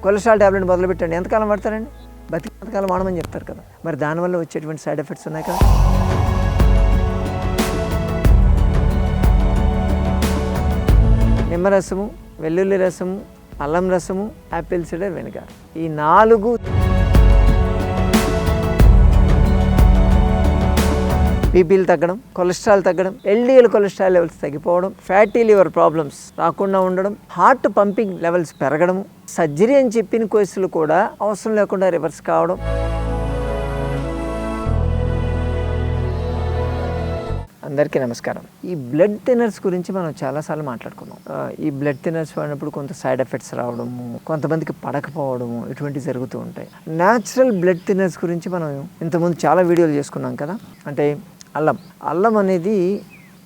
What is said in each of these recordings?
Cholesterol tablet మొదలుపెట్టండి, ఎంతకాలం పడతారండి? బతికినంతకాలం వాడమని చెప్తారు కదా. మరి దానివల్ల వచ్చేటువంటి సైడ్ ఎఫెక్ట్స్ ఉన్నాయి కదా. నిమ్మరసము, వెల్లుల్లి రసము, అల్లం రసము, యాపిల్ సిడర్ వెనిగర్, ఈ 4 బీపీలు తగ్గడం, కొలెస్ట్రాల్ తగ్గడం, ఎల్డిఎల్ కొలెస్ట్రాల్ లెవెల్స్ తగ్గిపోవడం, ఫ్యాటీ లివర్ ప్రాబ్లమ్స్ రాకుండా ఉండడం, హార్ట్ పంపింగ్ లెవెల్స్ పెరగడం, సర్జరీ అని చెప్పిన కేసులు కూడా అవసరం లేకుండా రివర్స్ కావడం. అందరికీ నమస్కారం. ఈ బ్లడ్ థిన్నర్స్ గురించి మనం చాలాసార్లు మాట్లాడుకున్నాం. ఈ బ్లడ్ థిన్నర్స్ వాడినప్పుడు కొంత సైడ్ ఎఫెక్ట్స్ రావడము, కొంతమందికి పడకపోవడము, ఇటువంటి జరుగుతూ ఉంటాయి. న్యాచురల్ బ్లడ్ థిన్నర్స్ గురించి మనం ఇంతకుముందు చాలా వీడియోలు చేసుకున్నాం కదా. అంటే అల్లం అనేది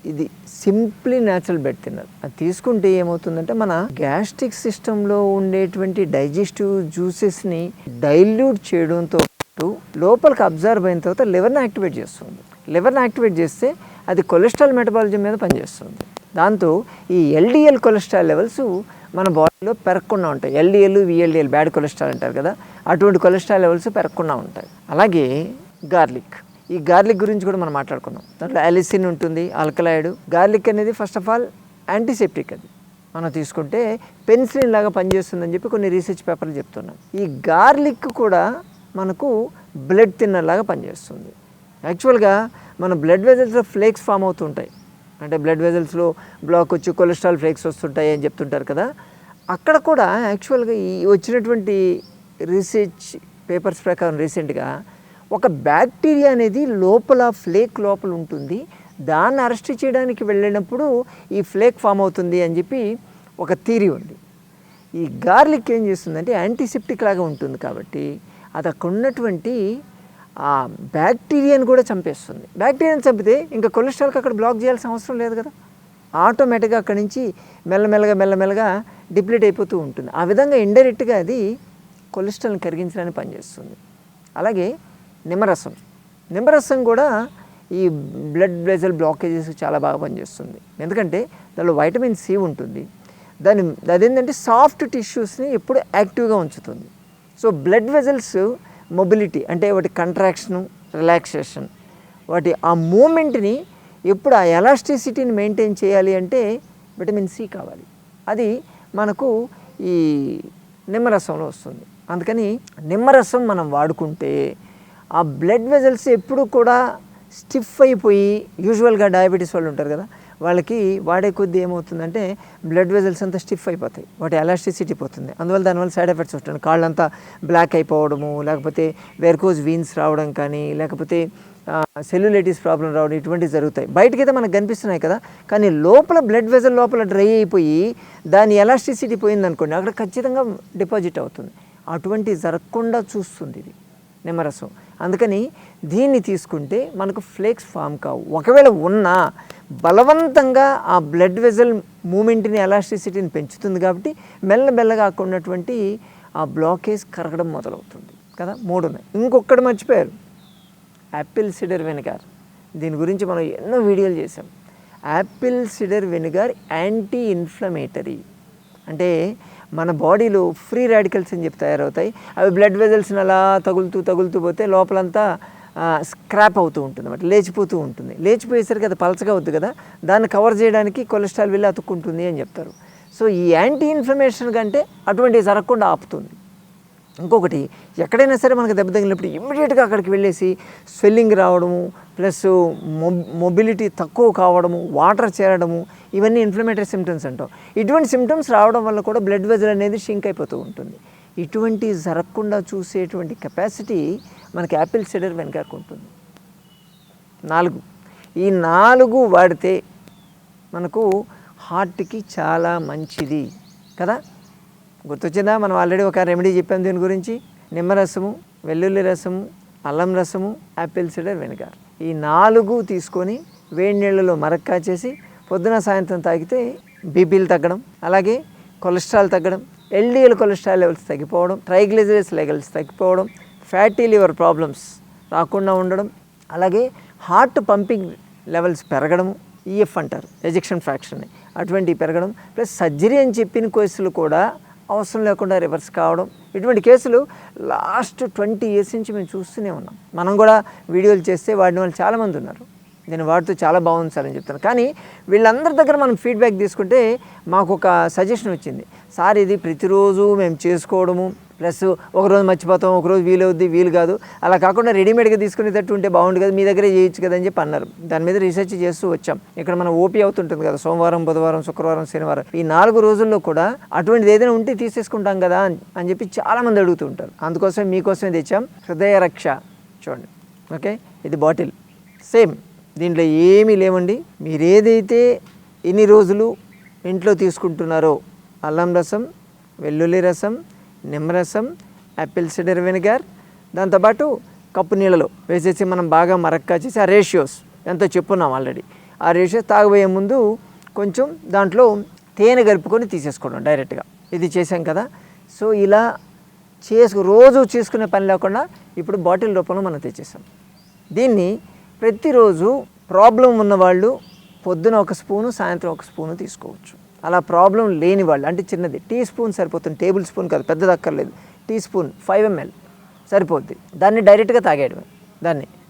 ఇది సింప్లీ న్యాచురల్ బ్లడ్ థిన్నర్. అది తీసుకుంటే ఏమవుతుందంటే మన గ్యాస్ట్రిక్ సిస్టంలో ఉండేటువంటి డైజెస్టివ్ జ్యూసెస్ని డైల్యూట్ చేయడంతో పాటు లోపలికి అబ్జర్వ్ అయిన తర్వాత లివర్ని యాక్టివేట్ చేస్తుంది. లివర్ని యాక్టివేట్ చేస్తే అది కొలెస్ట్రాల్ మెటబాలిజం మీద పనిచేస్తుంది. దాంతో ఈ ఎల్డిఎల్ కొలెస్ట్రాల్ లెవెల్స్ మన బాడీలో పెరగకుండా ఉంటాయి. ఎల్డిఎల్, విఎల్డిఎల్ బ్యాడ్ కొలెస్ట్రాల్ అంటారు కదా, అటువంటి కొలెస్ట్రాల్ లెవెల్స్ పెరగకుండా ఉంటాయి. అలాగే ఈ గార్లిక్ గురించి కూడా మనం మాట్లాడుకున్నాం. దాంట్లో అలిసిన్ ఉంటుంది, ఆల్కలాయిడ్. గార్లిక్ అనేది ఫస్ట్ ఆఫ్ ఆల్ యాంటీసెప్టిక్. అది మనం తీసుకుంటే పెన్సిలిన్ లాగా పనిచేస్తుందని చెప్పి కొన్ని రీసెర్చ్ పేపర్లు చెప్తున్నాం. ఈ గార్లిక్ కూడా మనకు బ్లడ్ థిన్నర్ లాగా పనిచేస్తుంది. యాక్చువల్గా మన బ్లడ్ వెజల్స్లో ఫ్లేక్స్ ఫామ్ అవుతుంటాయి. అంటే బ్లడ్ వెజల్స్లో బ్లాక్ వచ్చి కొలెస్ట్రాల్ ఫ్లేక్స్ వస్తుంటాయి అని చెప్తుంటారు కదా. అక్కడ కూడా యాక్చువల్గా ఈ వచ్చినటువంటి రీసెర్చ్ పేపర్స్ ప్రకారం రీసెంట్గా ఒక బ్యాక్టీరియా అనేది ఫ్లేక్ లోపల ఉంటుంది. దాన్ని అరెస్ట్ చేయడానికి వెళ్ళినప్పుడు ఈ ఫ్లేక్ ఫామ్ అవుతుంది అని చెప్పి ఒక థియరీ ఉంది. ఈ గార్లిక్ ఏం చేస్తుందంటే యాంటీసెప్టిక్ లాగా ఉంటుంది కాబట్టి అది అక్కడ ఉన్నటువంటి ఆ బ్యాక్టీరియాని కూడా చంపేస్తుంది. బ్యాక్టీరియాని చంపితే ఇంకా కొలెస్ట్రాల్కి అక్కడ బ్లాక్ చేయాల్సిన అవసరం లేదు కదా. ఆటోమేటిక్గా అక్కడి నుంచి మెల్లమెల్లగా డిప్లీట్ అయిపోతూ ఉంటుంది. ఆ విధంగా ఇండైరెక్ట్గా అది కొలెస్ట్రాల్ని కరిగించడానికి పనిచేస్తుంది. అలాగే నిమ్మరసం కూడా ఈ బ్లడ్ వెజల్ బ్లాకేజెస్ చాలా బాగా పనిచేస్తుంది. ఎందుకంటే దానిలో వైటమిన్ సి ఉంటుంది. అదేంటంటే సాఫ్ట్ టిష్యూస్ని ఎప్పుడు యాక్టివ్గా ఉంచుతుంది. సో బ్లడ్ వెజల్స్ మొబిలిటీ అంటే వాటి కంట్రాక్షను, రిలాక్సేషన్, వాటి ఆ మూమెంట్ని ఎప్పుడు ఆ ఎలాస్టిసిటీని మెయింటైన్ చేయాలి అంటే విటమిన్ సి కావాలి. అది మనకు ఈ నిమ్మరసంలో వస్తుంది. అందుకని నిమ్మరసం మనం వాడుకుంటే ఆ బ్లడ్ వెజల్స్ ఎప్పుడు కూడా స్టిఫ్ అయిపోయి, యూజువల్గా డయాబెటీస్ వాళ్ళు ఉంటారు కదా, వాళ్ళకి వాడే కొద్దీ ఏమవుతుందంటే బ్లడ్ వెజల్స్ అంతా స్టిఫ్ అయిపోతాయి, వాటి ఎలాస్టిసిటీ పోతుంది. అందువల్ల దానివల్ల సైడ్ ఎఫెక్ట్స్ వస్తుంది. కాళ్ళంతా బ్లాక్ అయిపోవడము, లేకపోతే వెర్కోజ్ వీన్స్ రావడం కానీ, లేకపోతే సెల్యులైటిస్ ప్రాబ్లం రావడం, ఇటువంటివి జరుగుతాయి. బయటకైతే మనకు కనిపిస్తున్నాయి కదా, కానీ లోపల బ్లడ్ వెజల్ లోపల డ్రై అయిపోయి దాని ఎలాస్టిసిటీ పోయిందనుకోండి, అక్కడ ఖచ్చితంగా డిపాజిట్ అవుతుంది. అటువంటి జరగకుండా చూస్తుంది ఇది నిమ్మరసం. అందుకని దీన్ని తీసుకుంటే మనకు ఫ్లేక్స్ ఫామ్ కావు. ఒకవేళ ఉన్నా బలవంతంగా ఆ బ్లడ్ వెజల్ మూమెంట్ని, ఎలాస్టిసిటీని పెంచుతుంది కాబట్టి మెల్లమెల్లగా అక్కడ ఉన్నటువంటి ఆ బ్లాకేజ్ కరగడం మొదలవుతుంది కదా. 3 ఉన్నాయి. ఇంకొకటి మర్చిపోయారు, యాపిల్ సిడర్ వెనిగర్. దీని గురించి మనం ఎన్నో వీడియోలు చేసాం. Apple cider vinegar anti inflammatory. అంటే మన బాడీలో ఫ్రీ రాడికల్స్ అని చెప్పి తయారవుతాయి. అవి బ్లడ్ వెజల్స్ని అలా తగులుతూ పోతే లోపలంతా స్క్రాప్ అవుతూ ఉంటుంది అన్నమాట, లేచిపోతూ ఉంటుంది. లేచిపోయేసరికి అది పలచగా అవుద్ది కదా, దాన్ని కవర్ చేయడానికి కొలెస్ట్రాల్ వెళ్ళి అతుక్కుంటుంది అని చెప్తారు. సో ఈ యాంటీ ఇన్ఫ్లమేషన్ కంటే అటువంటివి జరగకుండా ఆపుతుంది. ఇంకొకటి, ఎక్కడైనా సరే మనకు దెబ్బ తగిలినప్పుడు ఇమ్మీడియట్గా అక్కడికి వెళ్ళేసి స్వెల్లింగ్ రావడము, ప్లస్ మొబిలిటీ తక్కువ కావడము, వాటర్ చేరడము, ఇవన్నీ ఇన్ఫ్లమేటరీ సిమ్టమ్స్ అంటాం. ఇటువంటి సిమ్టమ్స్ రావడం వల్ల కూడా బ్లడ్ వెజల్ అనేది షింక్ అయిపోతూ ఉంటుంది. ఇటువంటి జరగకుండా చూసేటువంటి కెపాసిటీ మనకి యాపిల్ సిడర్ వెనిగర్కి ఉంటుంది. 4 ఈ 4 వాడితే మనకు హార్ట్కి చాలా మంచిది కదా. గుర్తొచ్చిందా? మనం ఆల్రెడీ ఒక రెమెడీ చెప్పాం దీని గురించి. నిమ్మరసము, వెల్లుల్లి రసము, అల్లం రసము, యాపిల్ సిడర్ వెనిగర్, ఈ 4 తీసుకొని వేడి నీళ్ళలో మరక్కాచేసి పొద్దున సాయంత్రం తాగితే బీపీలు తగ్గడం, అలాగే కొలెస్ట్రాల్ తగ్గడం, ఎల్డిఎల్ కొలెస్ట్రాల్ లెవెల్స్ తగ్గిపోవడం, ట్రైగ్లిజరైడ్స్ లెవెల్స్ తగ్గిపోవడం, ఫ్యాటీ లివర్ ప్రాబ్లమ్స్ రాకుండా ఉండడం, అలాగే హార్ట్ పంపింగ్ లెవెల్స్ పెరగడము, ఈఎఫ్ అంటారు, ఎజెక్షన్ ఫ్రాక్షన్ని, అటువంటివి పెరగడం, ప్లస్ సర్జరీ అని చెప్పిన కేసులు కూడా అవసరం లేకుండా రివర్స్ కావడం, ఇటువంటి కేసులు లాస్ట్ 20 years నుంచి మేము చూస్తూనే ఉన్నాం. మనం కూడా వీడియోలు చేస్తే వాడిన వాళ్ళు చాలామంది ఉన్నారు. నేను వాడితో చాలా బాగుంది సార్ అని చెప్తాను. కానీ వీళ్ళందరి దగ్గర మనం ఫీడ్బ్యాక్ తీసుకుంటే మాకు ఒక సజెషన్ వచ్చింది, సార్ ఇది ప్రతిరోజు మేము చేసుకోవడము ప్లస్ ఒకరోజు మర్చిపోతాం, ఒకరోజు వీలవుద్ది, వీలు కాదు, అలా కాకుండా రెడీమేడ్గా తీసుకునేటట్టు ఉంటే బాగుండు కదా, మీ దగ్గరే చేయొచ్చు కదా అని చెప్పి అన్నారు. దాని మీద రీసెర్చ్ చేస్తూ వచ్చాం. ఇక్కడ మనం ఓపీ అవుతుంటుంది కదా, సోమవారం, బుధవారం, శుక్రవారం, శనివారం, ఈ 4 రోజుల్లో కూడా అటువంటిది ఏదైనా ఉంటే తీసేసుకుంటాం కదా అని చెప్పి చాలామంది అడుగుతూ ఉంటారు. అందుకోసం మీకోసమే తెచ్చాం హృదయ రక్ష. చూడండి, ఓకే, ఇది బాటిల్ సేమ్, దీంట్లో ఏమీ లేవండి. మీరు ఏదైతే ఎన్ని రోజులు ఇంట్లో తీసుకుంటున్నారో అల్లం రసం, వెల్లుల్లి రసం, నిమ్మరసం, యాపిల్ సిడర్ వెనిగర్, దాంతోపాటు కప్పు నీళ్ళలో వేసేసి మనం బాగా మరక్కా చేసి ఆ రేషియోస్ ఎంతో చెప్పున్నాం ఆల్రెడీ. ఆ రేషియోస్ తాగబోయే ముందు కొంచెం దాంట్లో తేనె కలుపుకొని తీసేసుకోవడం డైరెక్ట్గా. ఇది చేసాం కదా. సో ఇలా రోజు చేసుకునే పని లేకుండా ఇప్పుడు బాటిల్ రూపంలో మనం తెచ్చేసాం. దీన్ని ప్రతిరోజు ప్రాబ్లం ఉన్నవాళ్ళు పొద్దున 1 స్పూను, సాయంత్రం 1 స్పూను తీసుకోవచ్చు. అలా ప్రాబ్లం లేని వాళ్ళు, అంటే చిన్నది టీ స్పూన్ సరిపోతుంది, టేబుల్ స్పూన్ కాదు, పెద్దది అక్కర్లేదు, టీ స్పూన్ 5 ml సరిపోద్ది. దాన్ని డైరెక్ట్గా తాగేయడమే.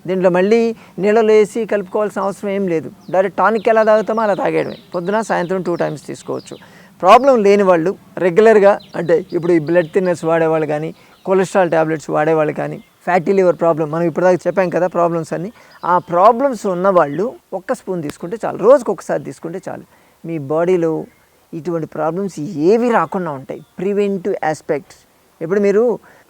దీంట్లో మళ్ళీ నీళ్ళలో వేసి కలుపుకోవాల్సిన అవసరం ఏం లేదు. డైరెక్ట్ టానిక్ ఎలా తాగుతామో అలా తాగేయడమే. పొద్దున, సాయంత్రం 2 times తీసుకోవచ్చు. ప్రాబ్లం లేని వాళ్ళు రెగ్యులర్గా, అంటే ఇప్పుడు ఈ బ్లడ్ థిన్నర్స్ వాడేవాళ్ళు కానీ, కొలెస్ట్రాల్ ట్యాబ్లెట్స్ వాడేవాళ్ళు కానీ, ఫ్యాటీ లివర్ ప్రాబ్లం మనం ఇప్పటిదాకా చెప్పాం కదా ప్రాబ్లమ్స్ అన్నీ, ఆ ప్రాబ్లమ్స్ ఉన్నవాళ్ళు 1 స్పూన్ తీసుకుంటే చాలు, రోజుకు ఒకసారి తీసుకుంటే చాలు. మీ బాడీలో ఇటువంటి ప్రాబ్లమ్స్ ఏవి రాకుండా ఉంటాయి. Preventive aspects. ఇప్పుడు మీరు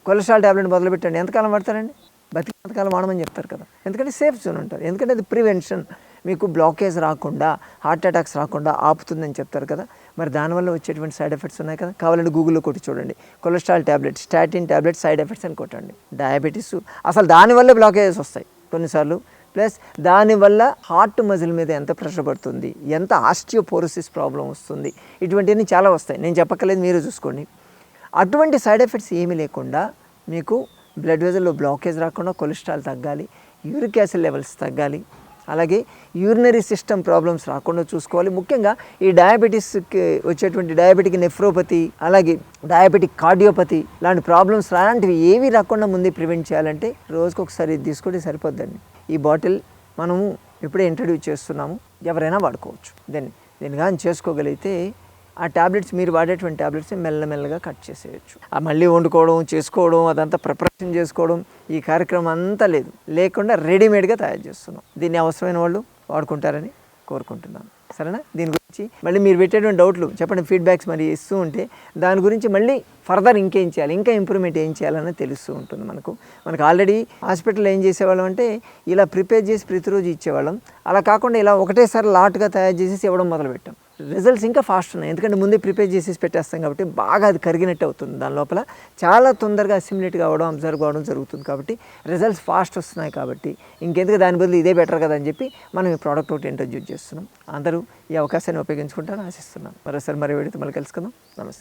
కొలెస్ట్రాల్ ట్యాబ్లెట్ మొదలుపెట్టండి, ఎంతకాలం వాడతారండి? బతికినంతకాలం వాడమని చెప్తారు కదా, ఎందుకంటే సేఫ్ జోన్ ఉంటారు. ఎందుకంటే అది ప్రివెన్షన్, మీకు బ్లాకేజ్ రాకుండా, హార్ట్ అటాక్స్ రాకుండా ఆపుతుందని చెప్తారు కదా. మరి దానివల్ల వచ్చేటువంటి సైడ్ ఎఫెక్ట్స్ ఉన్నాయి కదా. కావాలంటే గూగుల్లో కొట్టి చూడండి, cholesterol tablet, statin tablet side effects అని కొట్టండి. డయాబెటీస్ అసలు దానివల్ల బ్లాకేజెస్ వస్తాయి కొన్నిసార్లు. ప్లస్ దానివల్ల హార్ట్ మజిల్ మీద ఎంత ప్రెషర్ పడుతుంది, ఎంత ఆస్టియోపోరోసిస్ ప్రాబ్లం వస్తుంది, ఇటువంటివన్నీ చాలా వస్తాయి. నేను చెప్పక్కర్లేదు, మీరు చూసుకోండి. అటువంటి సైడ్ ఎఫెక్ట్స్ ఏమీ లేకుండా మీకు బ్లడ్ వెజల్లో బ్లాకేజ్ రాకుండా కొలెస్ట్రాల్ తగ్గాలి, యూరిక్ యాసిడ్ లెవెల్స్ తగ్గాలి, అలాగే యూరినరీ సిస్టమ్ ప్రాబ్లమ్స్ రాకుండా చూసుకోవాలి. ముఖ్యంగా ఈ డయాబెటీస్కి వచ్చేటువంటి డయాబెటిక్ నెఫ్రోపతి, అలాగే డయాబెటిక్ కార్డియోపతి లాంటి ప్రాబ్లమ్స్ లాంటివి ఏవి రాకుండా ముందే ప్రివెంట్ చేయాలంటే రోజుకు ఒకసారి తీసుకుంటే సరిపోద్దండి. ఈ బాటిల్ మనము ఇప్పుడే ఇంట్రడ్యూస్ చేస్తున్నాము, ఎవరైనా వాడుకోవచ్చు. దీన్ని కానీ చేసుకోగలిగితే ఆ ట్యాబ్లెట్స్, మీరు వాడేటువంటి ట్యాబ్లెట్స్ మెల్లమెల్లగా కట్ చేసేయచ్చు. ఆ మళ్ళీ వండుకోవడం, చేసుకోవడం, అదంతా ప్రిపరేషన్ చేసుకోవడం, ఈ కార్యక్రమం అంతా లేకుండా రెడీమేడ్గా తయారు చేస్తున్నాం. దీన్ని అవసరమైన వాళ్ళు వాడుకుంటారని కోరుకుంటున్నాను. సరేనా? దీని గురించి మళ్ళీ మీరు పెట్టేటువంటి డౌట్లు చెప్పండి, ఫీడ్బ్యాక్స్ మరి ఇస్తూ ఉంటే దాని గురించి మళ్ళీ ఫర్దర్ ఇంకేం చేయాలి, ఇంకా ఇంప్రూవ్మెంట్ ఏం చేయాలని తెలుస్తూ ఉంటుంది మనకు ఆల్రెడీ హాస్పిటల్లో ఏం చేసేవాళ్ళం అంటే ఇలా ప్రిపేర్ చేసి ప్రతిరోజు ఇచ్చేవాళ్ళం. అలా కాకుండా ఇలా ఒకటేసారి లాట్గా తయారు చేసేసి ఇవ్వడం మొదలుపెట్టాం. రిజల్ట్స్ ఇంకా ఫాస్ట్ ఉన్నాయి, ఎందుకంటే ముందే ప్రిపేర్ చేసేసి పెట్టేస్తాం కాబట్టి బాగా అది కరిగినట్టు అవుతుంది. దాని లోపల చాలా తొందరగా అసిమిలేట్ కావడం, అబ్జర్వ్ కావడం జరుగుతుంది. కాబట్టి రిజల్ట్స్ ఫాస్ట్ వస్తున్నాయి. కాబట్టి ఇంకెందుకు దాని బదులు ఇదే బెటర్ కదా అని చెప్పి మనం ఈ ప్రోడక్ట్ ఒకటి ఇంట్రడ్యూస్ చేస్తున్నాం. అందరూ ఈ అవకాశాన్ని ఉపయోగించుకుంటారని ఆశిస్తున్నాను. మరోసారి వీడియోతో మళ్ళీ కలుసుకుందాం. నమస్తే.